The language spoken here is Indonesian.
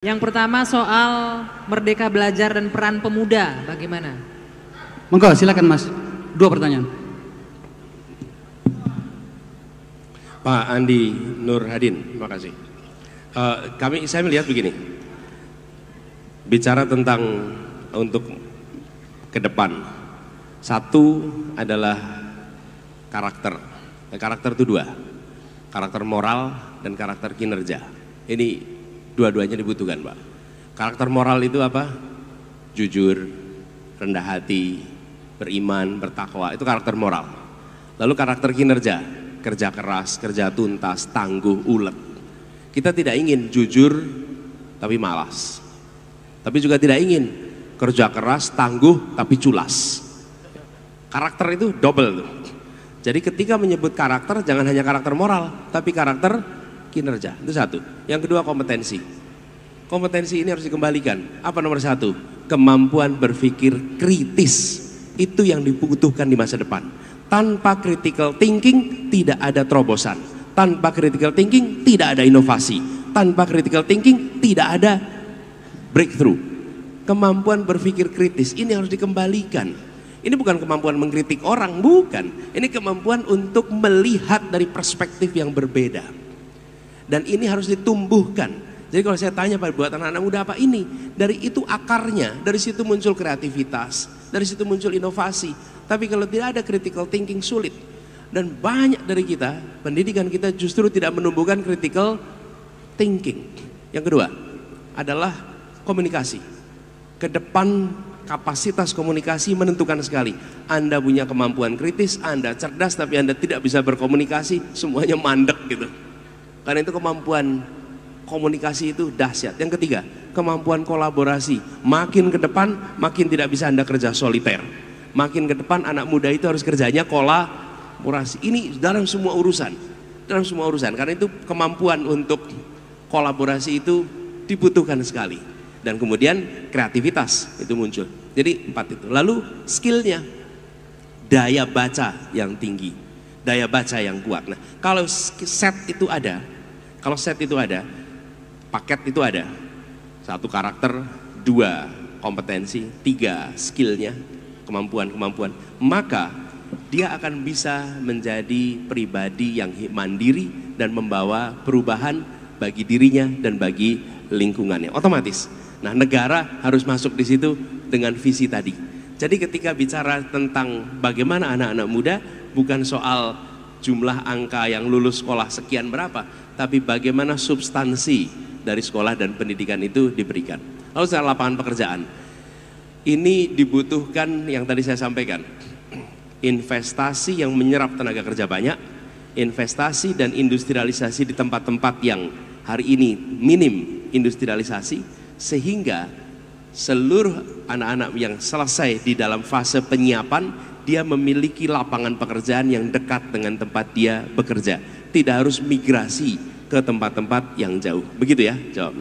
Yang pertama soal Merdeka Belajar dan peran pemuda, bagaimana? Monggo, silakan Mas. 2 pertanyaan. Pak Andi Nur Hadin, terima kasih. Saya melihat begini, bicara tentang untuk ke depan, satu adalah karakter. Karakter itu 2, karakter moral dan karakter kinerja. Ini dua-duanya dibutuhkan, Pak. Karakter moral itu apa? Jujur, rendah hati, beriman, bertakwa, itu karakter moral. Lalu karakter kinerja, kerja keras, kerja tuntas, tangguh, ulet. Kita tidak ingin jujur tapi malas, tapi juga tidak ingin kerja keras, tangguh tapi culas. Karakter itu double tuh. Jadi ketika menyebut karakter, jangan hanya karakter moral, tapi karakter kinerja, itu satu. Yang kedua, kompetensi. Kompetensi ini harus dikembalikan. Apa nomor 1? Kemampuan berpikir kritis. Itu yang dibutuhkan di masa depan. Tanpa critical thinking tidak ada terobosan. Tanpa critical thinking tidak ada inovasi. Tanpa critical thinking tidak ada breakthrough. Kemampuan berpikir kritis ini harus dikembalikan. Ini bukan kemampuan mengkritik orang, bukan. Ini kemampuan untuk melihat dari perspektif yang berbeda. Dan ini harus ditumbuhkan. Jadi kalau saya tanya buat anak-anak muda apa ini? Dari itu akarnya, dari situ muncul kreativitas, dari situ muncul inovasi. Tapi kalau tidak ada critical thinking sulit. Dan banyak dari kita, pendidikan kita justru tidak menumbuhkan critical thinking. Yang kedua adalah komunikasi. Ke depan kapasitas komunikasi menentukan sekali. Anda punya kemampuan kritis, Anda cerdas tapi Anda tidak bisa berkomunikasi, semuanya mandek gitu. Karena itu kemampuan komunikasi itu dahsyat. Yang ketiga, kemampuan kolaborasi. Makin ke depan, makin tidak bisa Anda kerja soliter. Makin ke depan anak muda itu harus kerjanya kolaborasi. Ini dalam semua urusan. Dalam semua urusan. Karena itu kemampuan untuk kolaborasi itu dibutuhkan sekali. Dan kemudian kreativitas itu muncul. Jadi 4 itu. Lalu skillnya, daya baca yang tinggi, daya baca yang kuat. Nah, kalau set itu ada, paket itu ada. 1 karakter, 2 kompetensi, 3 skillnya, kemampuan, maka dia akan bisa menjadi pribadi yang mandiri dan membawa perubahan bagi dirinya dan bagi lingkungannya. Otomatis. Nah, negara harus masuk di situ dengan visi tadi. Jadi ketika bicara tentang bagaimana anak-anak muda, bukan soal jumlah angka yang lulus sekolah sekian berapa, tapi bagaimana substansi dari sekolah dan pendidikan itu diberikan. Lalu secara lapangan pekerjaan, ini dibutuhkan yang tadi saya sampaikan, investasi yang menyerap tenaga kerja banyak, investasi dan industrialisasi di tempat-tempat yang hari ini minim industrialisasi, sehingga seluruh anak-anak yang selesai di dalam fase penyiapan, dia memiliki lapangan pekerjaan yang dekat dengan tempat dia bekerja. Tidak harus migrasi ke tempat-tempat yang jauh. Begitu ya, jawab.